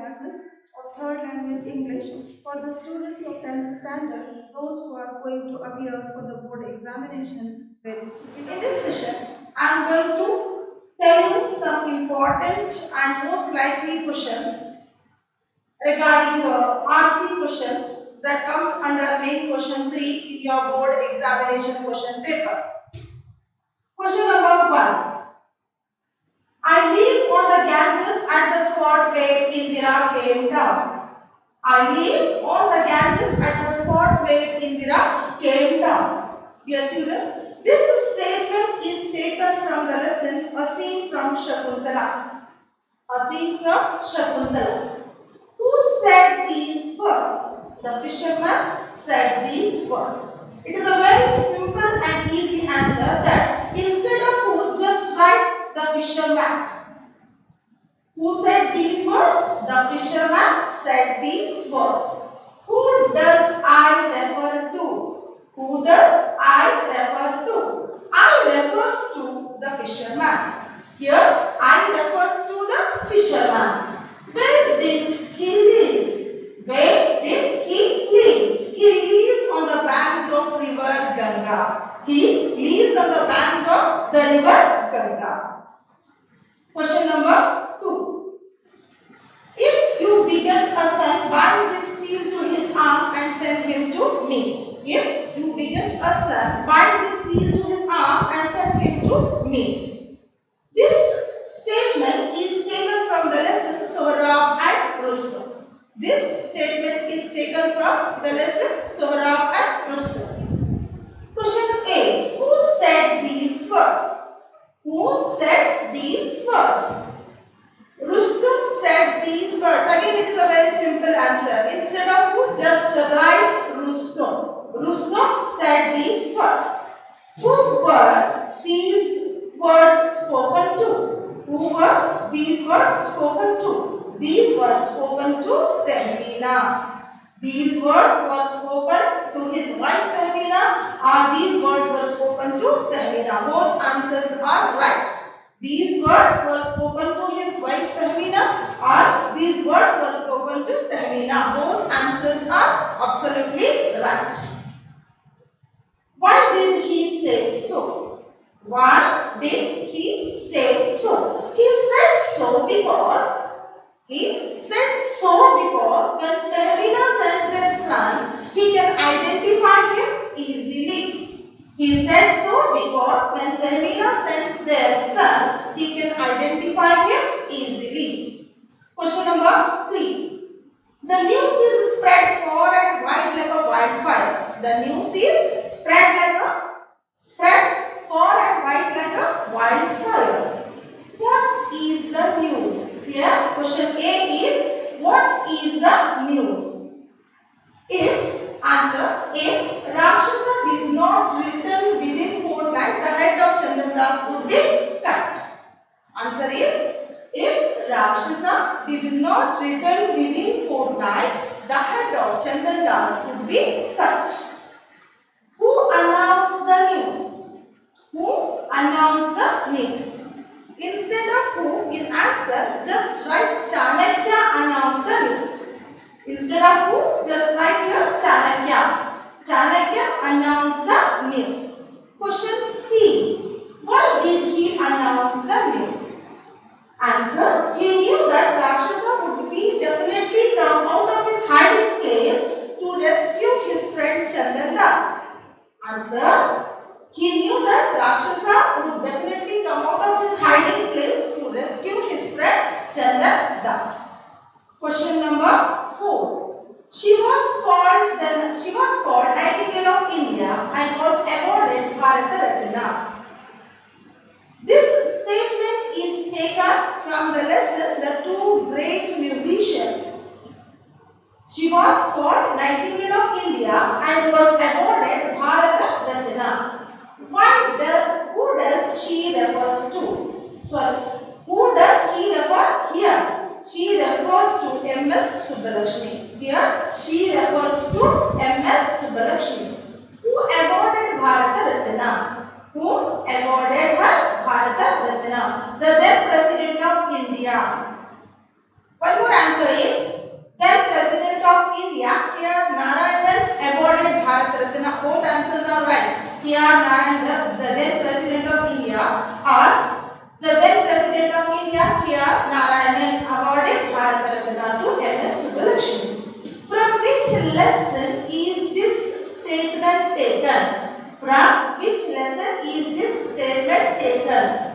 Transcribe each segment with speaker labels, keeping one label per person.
Speaker 1: classes of third language English for the students of 10th standard, those who are going to appear for the board examination very soon. In this session, I am going to tell you some important and most likely questions regarding RC questions that comes under main question 3 in your board examination question paper. Question number 1. I live on the Ganges at the spot where Indira came down. I live on the Ganges at the spot where Indira came down. Dear children, this statement is taken from the lesson A Scene from Shakuntala. A Scene from Shakuntala. Who said these words? The fisherman said these words. It is a very simple and easy answer that instead of who, just write the fisherman. Who said these words? The fisherman said these words. Who does I refer to? Who does I refer to? I refers to the fisherman. Here I refers to the fisherman. Where did he live? Where did he live? He lives on the banks of river Ganga. He lives on the banks of the river Ganga. Question number 2. If you beget a son, bind this seal to his arm and send him to me. If you beget a son, bind this seal to his arm and send him to me. This statement is taken from the lesson Sohrab and Rustum. This statement is taken from the lesson Sohrab and Rustum. Question A. Who said these words? Who said these words? Rustum said these words. Again, it is a very simple answer. Instead of who, just write Rustum. Rustum said these words. Who were these words spoken to? Who were these words spoken to? These were spoken to Tehmina. These words were spoken to his wife Tehmina, or these words were spoken to Tehmina. Both answers are right. These words were spoken to his wife Tehmina, or these words were spoken to Tehmina. Both answers are absolutely right. Why did he say so? Why did he say so? He said so because when Tehmina sends their son, he can identify him easily. He said so because when Tehmina sends their son, he can identify him easily. Question number 3. The news is spread far and wide like a wildfire. The news is spread far and wide like a wildfire. What is the news? Here, question A is, what is the news? If Rakshasa did not return within fortnight, the head of Chandan Das would be cut. Answer is, if Rakshasa did not return within fortnight, the head of Chandan Das would be cut. Who announced the news? Who announced the news? Instead of who, in answer, just write Chanakya announced the news. Instead of who, just write here Chanakya. Chanakya announced the news. Question C. Why did he announce the news? Answer. He knew that Rakshasa would be definitely come out of his hiding place to rescue his friend Chandan Das. Answer. He knew that Rakshasa would definitely come out of his hiding place to rescue his friend Chandan Das. Question number 4. She was called Nightingale of India and was awarded Bharata Ratna. This statement is taken from the lesson The Two Great Musicians. She was called Nightingale of India and was awarded Bharata Ratna. Who does she refers to? Who does she refer here? She refers to M.S. Subbulakshmi. Here, she refers to M.S. Subbulakshmi. Who awarded Bharata Ratna? Who awarded her Bharata Ratna? The then President of India. One more answer is then President of India, K.R. Narayanan awarded Bharat Ratna. Both answers are right. K.R. Narayanan, the then President of India, or the then President of India, K.R. Narayanan awarded Bharat Ratna to M.S. Subbulakshmi. From which lesson is this statement taken? From which lesson is this statement taken?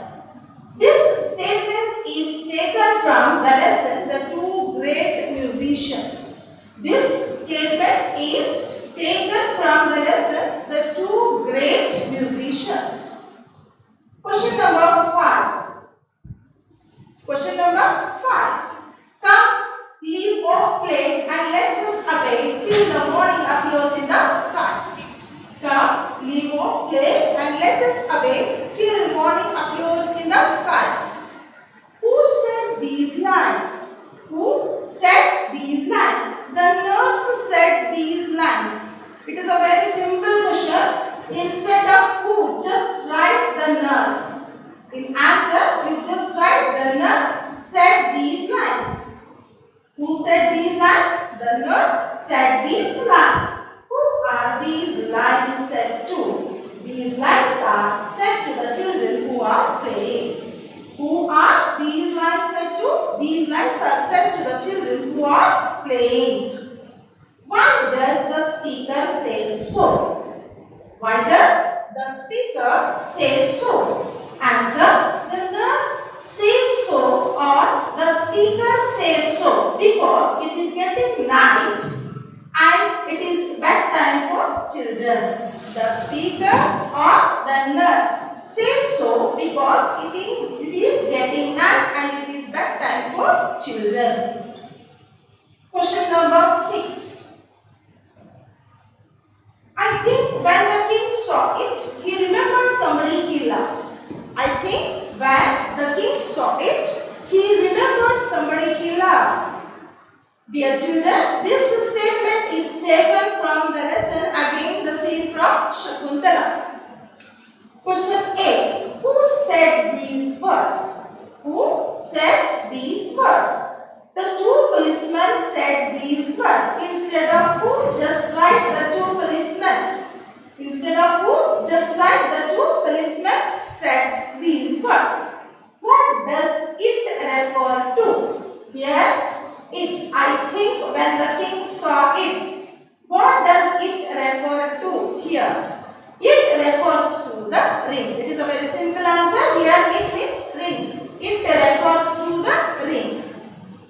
Speaker 1: This statement is taken from the lesson The Two Great Musicians. This statement is taken from the lesson The Two Great Musicians. Question number 5. Question number 5. Come, leave off play and let us away till the morning appears in the skies. Come, leave off play and let us away till morning appears in the skies. Who said these lines? Who said these lines? The nurse said these lines. It is a very simple question. Instead of who, just write the nurse. In answer, you just write the nurse said these lines. Who said these lines? The nurse said these lines. Who are these lines said to? These lines are said to the children who are playing. Who are these lines said to? These lines are said to the children who are playing. Why does the speaker say so? Why does the speaker say so? Answer, the nurse says so or the speaker says so because it is getting night and it is bedtime for children. The speaker or the nurse says so because it is getting night and it is bedtime for children. Question number 6. I think when the king saw it, he remembered somebody he loves. I think when the king saw it, he remembered somebody he loves. Dear children, this statement is taken from the lesson again the scene from Shakuntala. Question A. Who said these words? Who said these words? The two policemen said these words. Instead of who, just write the two policemen. Instead of who, just write the two policemen said these words. What does it refer to? Here, it. I think when the king saw it. What does it refer to here? It refers to the ring. It is a very simple answer. Here it means ring. It refers to the ring.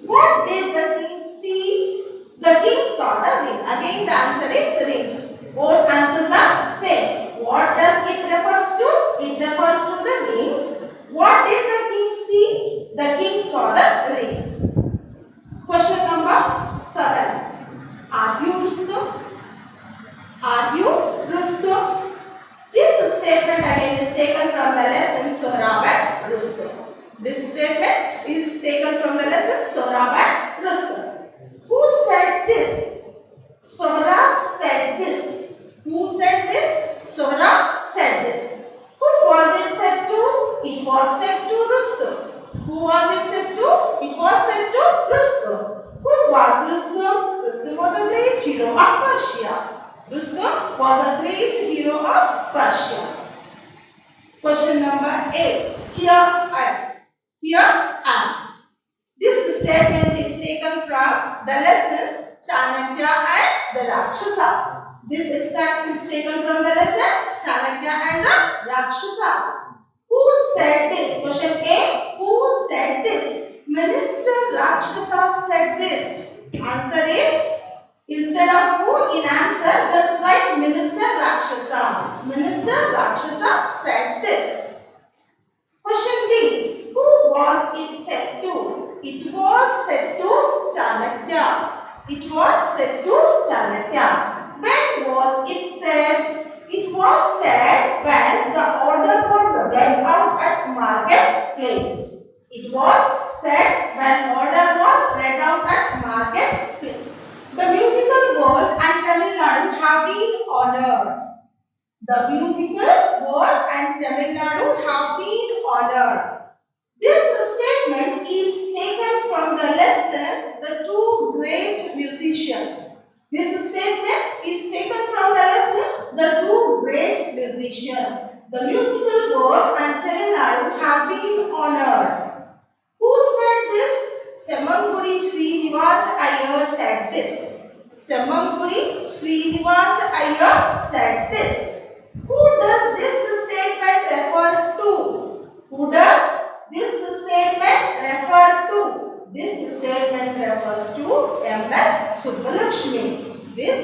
Speaker 1: What did the king see? The king saw the ring. Again the answer is ring. Both answers are same. What does it refers to? It refers to the ring. What did the king see? The king saw the ring. Question number 7. Are you Rustum? Are you Rustum? This statement again is taken from the lesson Sohrab and Rustum. This statement is taken from the lesson Sohrab and Rustum. Who said this? Sohrab said this. Who said this? Sohrab said this. Who was it said to? It was said to Rustum. Who was it said to? It was said to Rustum. Who was Rustum? Rustum was a great hero of Persia. Rustum was a great hero of Persia. Question number 8. Here I am. This statement is taken from the lesson Chanakya and the Rakshasa. This statement is taken from the lesson Chanakya and the Rakshasa. Who said this? Question A. Who said this? Minister Rakshasa said this. Answer is, instead of who in answer, just write Minister Rakshasa. Minister Rakshasa said this. Question B. Who was it said to? It was said to Chanakya. It was said to Chanakya. When was it said? It was said when the order was read out at marketplace. It was said when order was read out at marketplace. The musical world and Tamil Nadu have been honored. The musical world and Tamil Nadu have been honored. This statement statement is taken from the lesson The Two Great Musicians. This statement is taken from the lesson The Two Great Musicians. The musical board and Tamil Nadu have been honored. Who said this? Semangudi Srinivas Iyer said this. Semangudi Srinivas Iyer said this. Who does this statement refer to? Who does this statement refer to? This statement refers to M.S. Subbulakshmi. This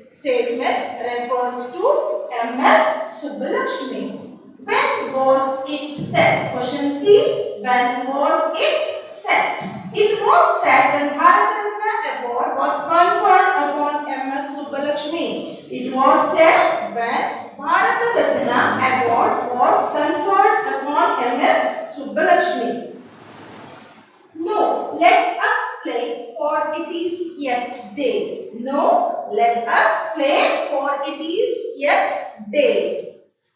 Speaker 1: statement refers to M.S. Subbulakshmi. When was it set? Question C. When was it set? It was set when Bharat Ratna Award was conferred upon M.S. Subbulakshmi. It was set when Bharat Ratna Award was conferred upon M.S. Subbulakshmi. No, let us play, for it is yet day. No, let us play, for it is yet day.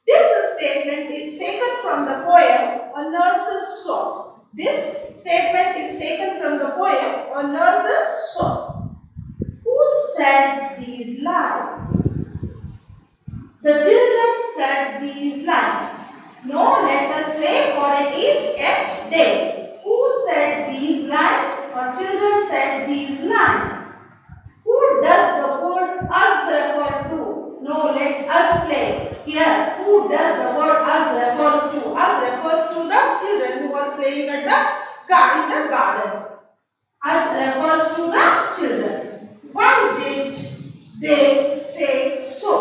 Speaker 1: This statement is taken from the poem A Nurse's Song. This statement is taken from the poem A Nurse's Song. Who said these lines? The children said these lines. No, let us play, for it is yet day. Who said these lines? Or children said these lines. Who does the word us refer to? No, let us play. Here, who does the word us refers to? Us refers to the children who are playing at the garden. Us refers to the children. Why did they say so?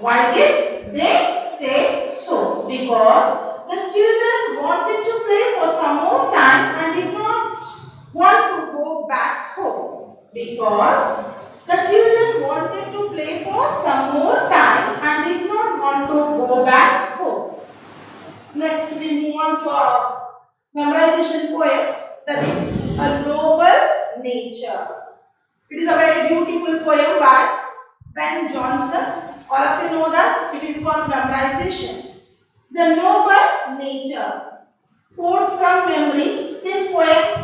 Speaker 1: Why did they say so? Because the children wanted to play for some more time and did not want to go back home. Because the children wanted to play for some more time and did not want to go back home. Next, we move on to our memorization poem, that is A Noble Nature. It is a very beautiful poem by Ben Jonson. All of you know that it is called memorization. The Noble Nature. Quote from memory. This poem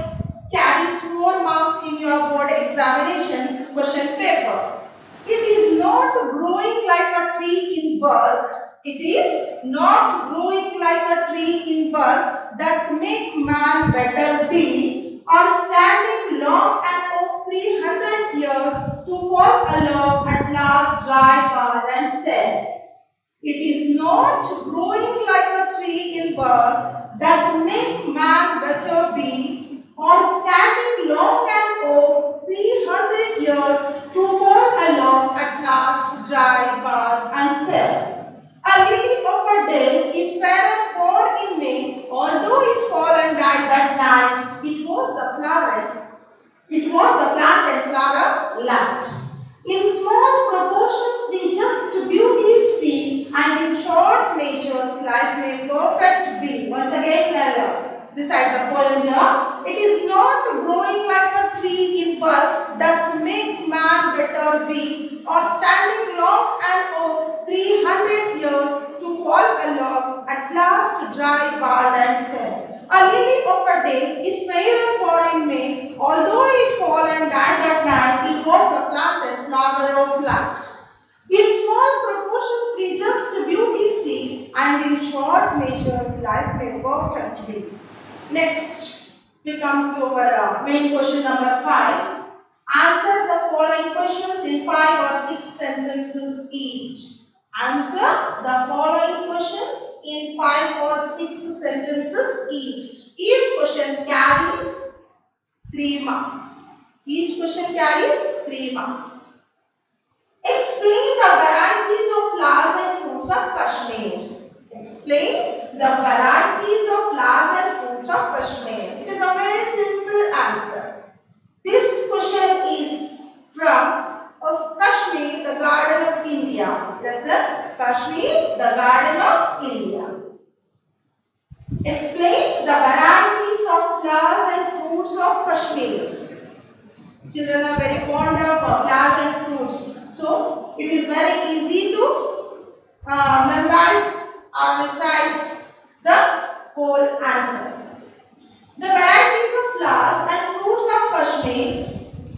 Speaker 1: carries 4 marks in your board examination question paper. It is not growing like a tree in bulk. It is not growing like a tree in bulk that make man better be, or standing long and oak 300 years to fall along at last dry bar and say. It is not growing like a tree in bulk that make man better be, or standing long and oak 300 years to fall along at last dry bar and say. A lily of a day is fair and fair in May, although it fall and die that night. It was the plant and flower of light. In small proportions we just beauty see, and in short measures life may perfect be. Once again, recite the poem here. It is not growing like a tree in bulk that make man better be, or standing long and oak 300 years to fall along at last dry bald and sad. A lily of a day is fair and fair in May, although it fall and die that night. It was the plant and flower of light. In small proportions we just beauty see, and in short measures life may perfect be. Next, we come to our main question number 5. Answer the following questions in 5 or 6 sentences each. Answer the following questions in 5 or 6 sentences each. Each question carries 3 marks. Each question carries 3 marks. Explain the varieties of flowers and fruits of Kashmir. Explain the varieties of flowers and fruits of Kashmir. It is a very simple answer. This question is from Kashmir, the Garden of India. Lesson Kashmir, the Garden of India. Explain the varieties of flowers and fruits of Kashmir. Children are very fond of flowers and fruits. So, it is very easy to memorize or recite the whole answer. The varieties of flowers and fruits of Kashmir.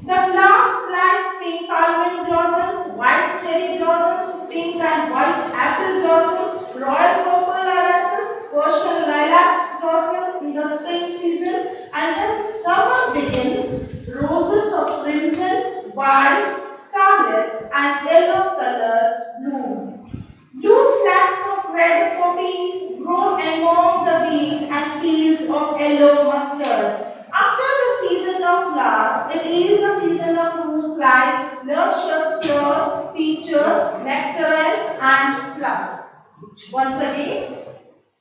Speaker 1: The flowers like pink almond blossoms, white cherry blossoms, pink and white apple blossom, royal purple irises, Persian lilacs blossom in the spring season, and when summer begins, roses of crimson, white, scarlet, and yellow colors bloom. Blue flags of red poppies grow among the wheat and fields of yellow mustard. After the season of flowers, it is the season of fruits like luscious pears, peaches, nectarines, and plums. Once again,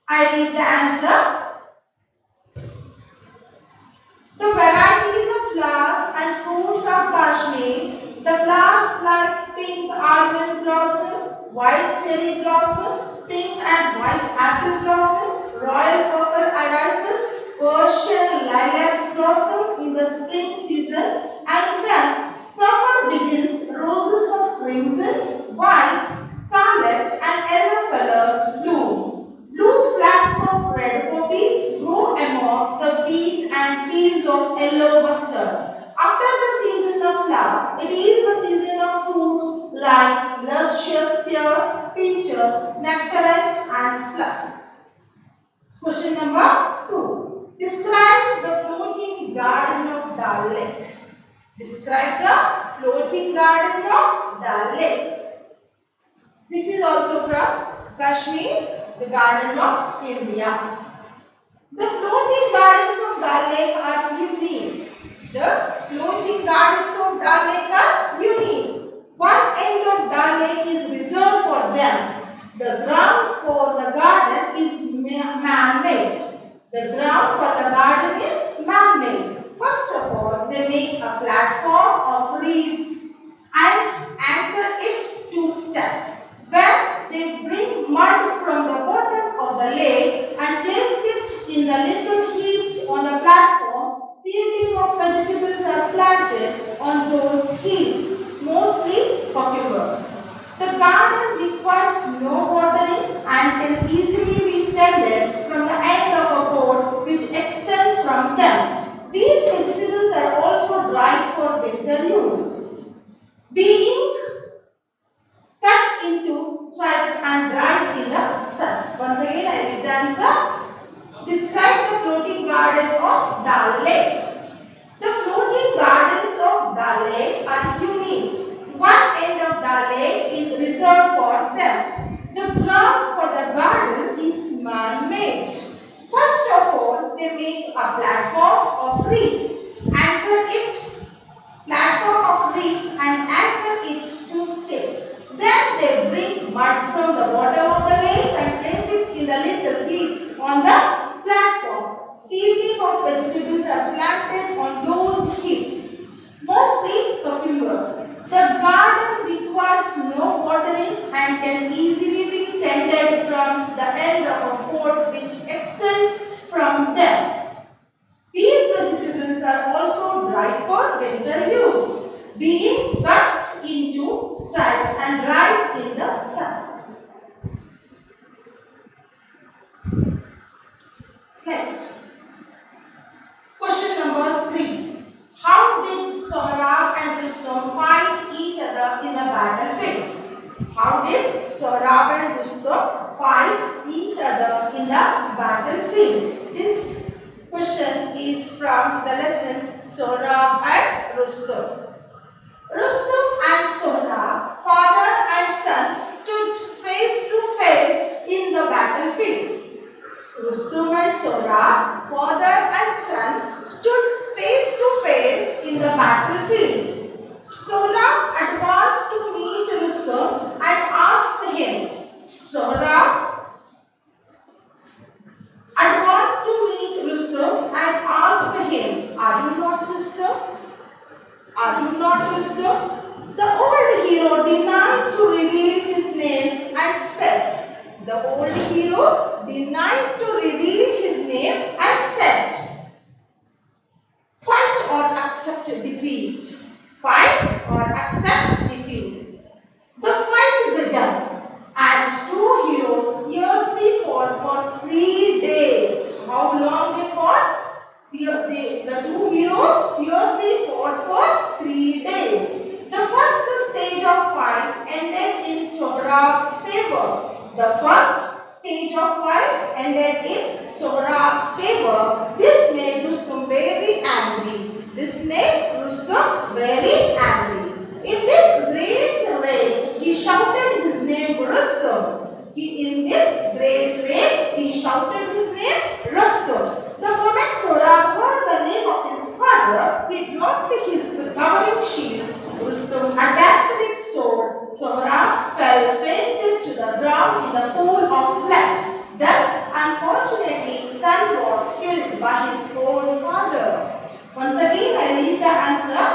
Speaker 1: I read the answer. The varieties of flowers and fruits of Kashmir. The flowers like pink almond blossom, white cherry blossom, pink and white apple blossom, royal purple irises, Persian lilacs blossom in the spring season, and when summer begins, roses of crimson, white, scarlet, and yellow colors bloom. Blue flags of red poppies grow among the wheat and fields of yellow mustard. After the season of flowers, it is the season of fruits like luscious pears, peaches, nectarines, and plums. Question number 2. Describe the floating garden of Dal Lake. Describe the floating garden of Dal Lake. This is also from Kashmir, the Garden of India. The floating gardens of Dal Lake are unique. The floating gardens of Dal Lake are unique. One end of Dal Lake is reserved for them. The ground for the garden is man-made. The ground for the garden is man-made. First of all, they make a platform of reeds and anchor it to step. When they bring mud from the bottom of the lake and place it in the little heaps on the platform, seedling of vegetables are planted on those heaps, mostly cucumber. The garden requires no watering and can easily be tended from the end of a cord which extends from them. These vegetables are also dried for winter use. Being cut into stripes and dried in the sun. Once again, I read the answer. Describe the floating garden of Dal Lake. The floating gardens of Dal Lake are unique. One end of Dal Lake is reserved for them. The ground for the garden is man-made. First of all, they make a platform of reeds, anchor it, platform of reeds and anchor it to stay. Then they bring mud from the bottom of the lake and place it in the little heaps on the platform. Seedling of vegetables are planted on those heaps, mostly cucumber. The garden requires no watering and can easily be tended from the end of a cord which extends from them. These vegetables are also dried for winter use, being cut into stripes and dried in the sun. Next, question number 3. How did Sohrab and Rustam fight each other in the battlefield? How did Sohrab and Rustam fight each other in the battlefield? This question is from the lesson Sohrab and Rustam. Rustam and Sohrab, father and son, stood face to face in the battlefield. Rustam and Sohrab, father and son, stood face to face in the battlefield. Sohrab advanced to meet Rustam and asked him, Sohrab advanced to meet Rustam and asked him, Are you not Rustam? Are you not Rustam? The old hero denied to reveal his name and said, The old hero denied to reveal his name and said, Fight or accept defeat. Fight or accept defeat. The fight began and two heroes fiercely fought for 3 days. How long they fought? fight ended in Sohrab's favor. The first stage of fight ended in Sohrab's favor. This made Rustum very angry. This made Rustum very angry. In this great raid, he shouted his name Rustum. In this great raid, he shouted his name Rustum. The moment Sohrab heard the name of his father, he dropped his covering shield. Rustum attacked with sword. Sohrab fell fainted to the ground in the pool of blood. Thus, unfortunately, son was killed by his own father. Once again, I read the answer.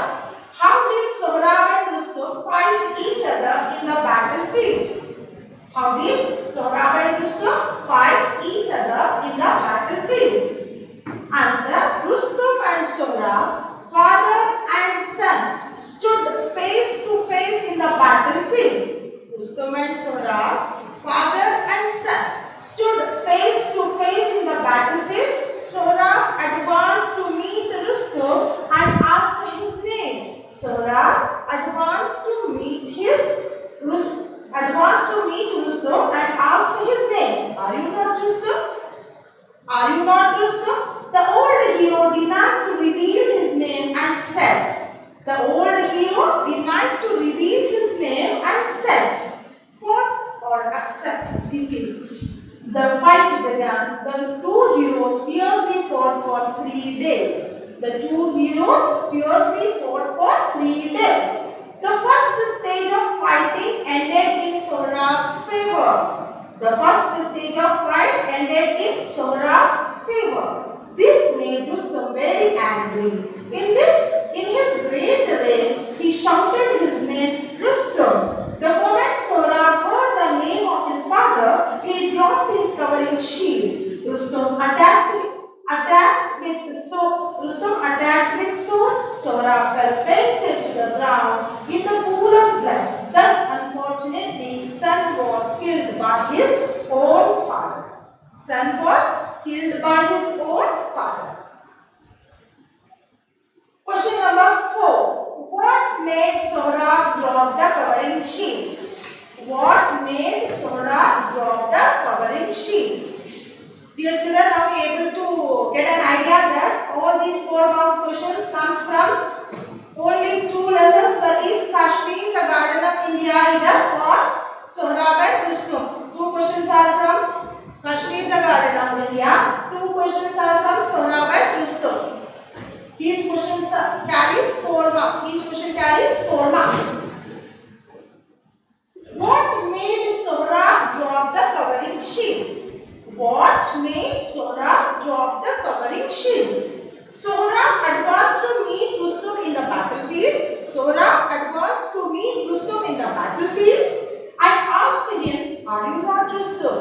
Speaker 1: How did Sohrab and Rustum fight each other in the battlefield? How did Sohrab and Rustum fight each other in the battlefield? Answer. Rustum and Sohrab, father and son, stood face to face in the battlefield. Rustum and Sohrab, father and son, stood face to face in the battlefield. Sohrab advanced to meet Rustum and asked his name. Sohrab advanced to meet Rustum and asked his name. Are you not Rustum? Are you not Rustum? The old hero denied to reveal his name and said. The old hero denied to reveal his name and said, "Fight or accept defeat." The fight began. The two heroes fiercely fought for 3 days. The two heroes fiercely fought for 3 days. The first stage of fighting ended in Sohrab's favor. The first stage of fight ended in Sohrab's favor. This made Rustum very angry. In his great rage, he shouted his name Rustum. The moment Sohrab heard the name of his father, he dropped his covering shield. Rustum attacked with sword. Sohrab fell fainted to the ground in the pool of blood. Thus, unfortunately, son was killed by his own father. Son was killed by his own father. Question number 4. What made Sohrab drop the covering shield? What made Sohrab drop the covering shield? Dear children, now we are able to get an idea that all these 4 marks questions comes from only 2 lessons, that is Kashmir, the Garden of India either, or Sohrab and Rustum. 2 questions are from Kashmir, the Garden of India. 2 questions are from Sohrab and Rustum. These questions carries 4 marks. Each question carries 4 marks. What made Sohrab drop the covering shield? What made Sohrab drop the covering shield? Sohrab advanced to meet Rustum in the battlefield. Sohrab advanced to meet Rustum in the battlefield and asked him, "Are you not Rustum?"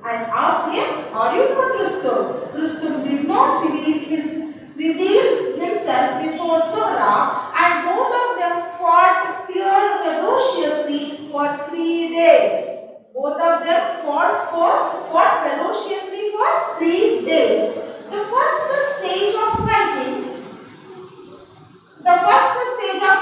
Speaker 1: And asked him, "Are you not Rustum?" Rustum did not reveal himself before Sohrab, and both of them fought ferociously for 3 days. Both of them fought ferociously for 3 days. The first stage of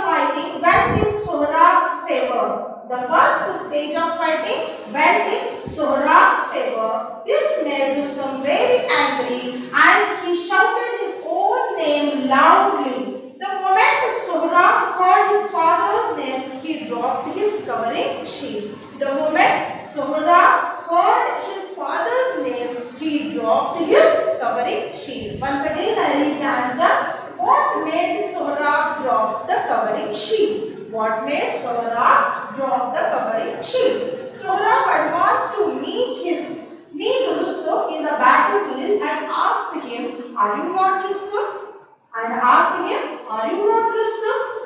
Speaker 1: fighting went in Sohrab's favor. The first stage of fighting went in Sohrab's favor. This made Rustum very angry and he shouted his own name loudly. The moment Sohrab heard his father's name, he dropped his covering shield. The moment Sohrab heard his father's name, he dropped his covering shield. Once again, I read the answer. What made Sohrab drop the covering shield? What made Sohrab drop the covering shield? Sohrab advanced to meet Rustum in the battlefield and asked him, "Are you not Rustum?"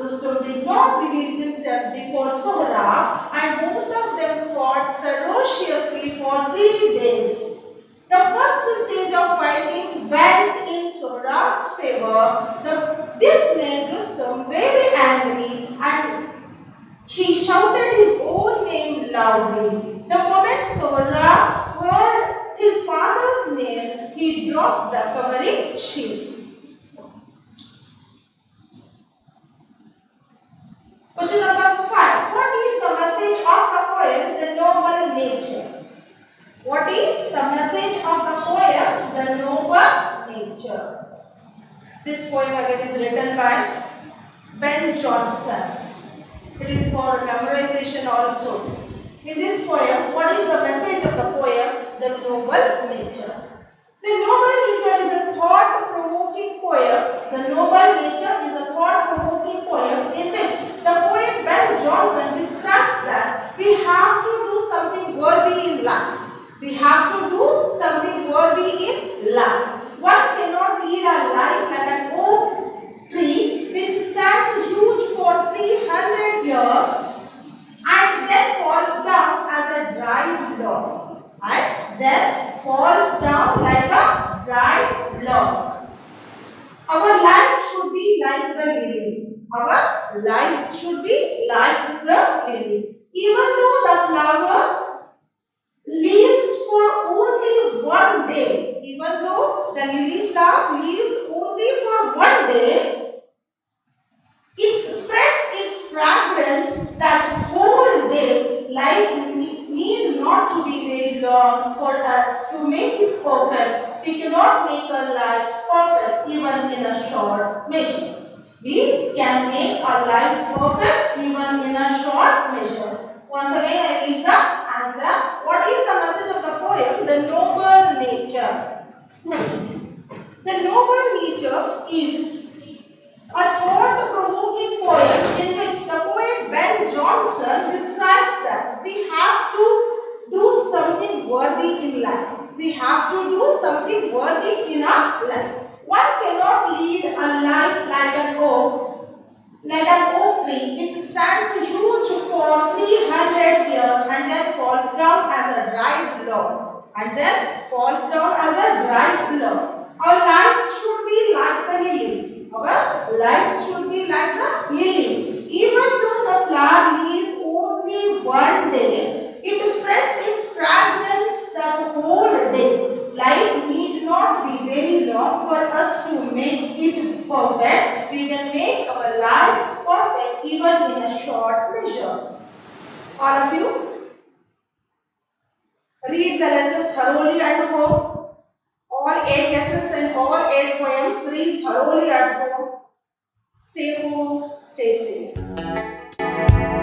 Speaker 1: Rustum did not reveal himself before Sohrab, and both of them fought ferociously for 3 days. The first stage of fighting went in Sohrab's favor. This made Rustum very angry and he shouted his own name loudly. The moment Sohrab heard his father's name, he dropped the covering shield. Question number 5. What is the Johnson. It is for memorization also. In this poem, what is the message of the poem? The noble nature. The noble nature is a thought-provoking poem. The noble nature is a thought-provoking poem in which the poet Ben Jonson describes that we have to do something worthy in life. We have to do something worthy in life. One cannot lead a life like an oak tree which stands huge for 300 years and then falls down as a dry log. And then falls down like a dry log. Our lives should be like the lily. Our lives should be like the lily. Even though the flower lives for only one day, even though the lily flower lives only for one day, it spreads its fragrance that whole day. Life need not to be very long for us to make it perfect. We cannot make our lives perfect even in a short measures. We can make our lives perfect even in a short measures. Once again, I read the answer. What is the message of the poem? The noble nature. The noble nature is a thought-provoking poem in which the poet Ben Jonson describes that we have to do something worthy in life. We have to do something worthy in our life. One cannot lead a life like an oak tree which stands huge for 300 years and then falls down as a dried log. And then falls down as a dried log. Our lives should be like the lily. Our lives should be like the lily. Even though the flower leaves only one day, it spreads its fragrance the whole day. Life need not be very long for us to make it perfect. We can make our lives perfect even in a short measures. All of you, read the lessons thoroughly at home. All 8 lessons and all 8 poems, read thoroughly at home. Stay home, stay safe.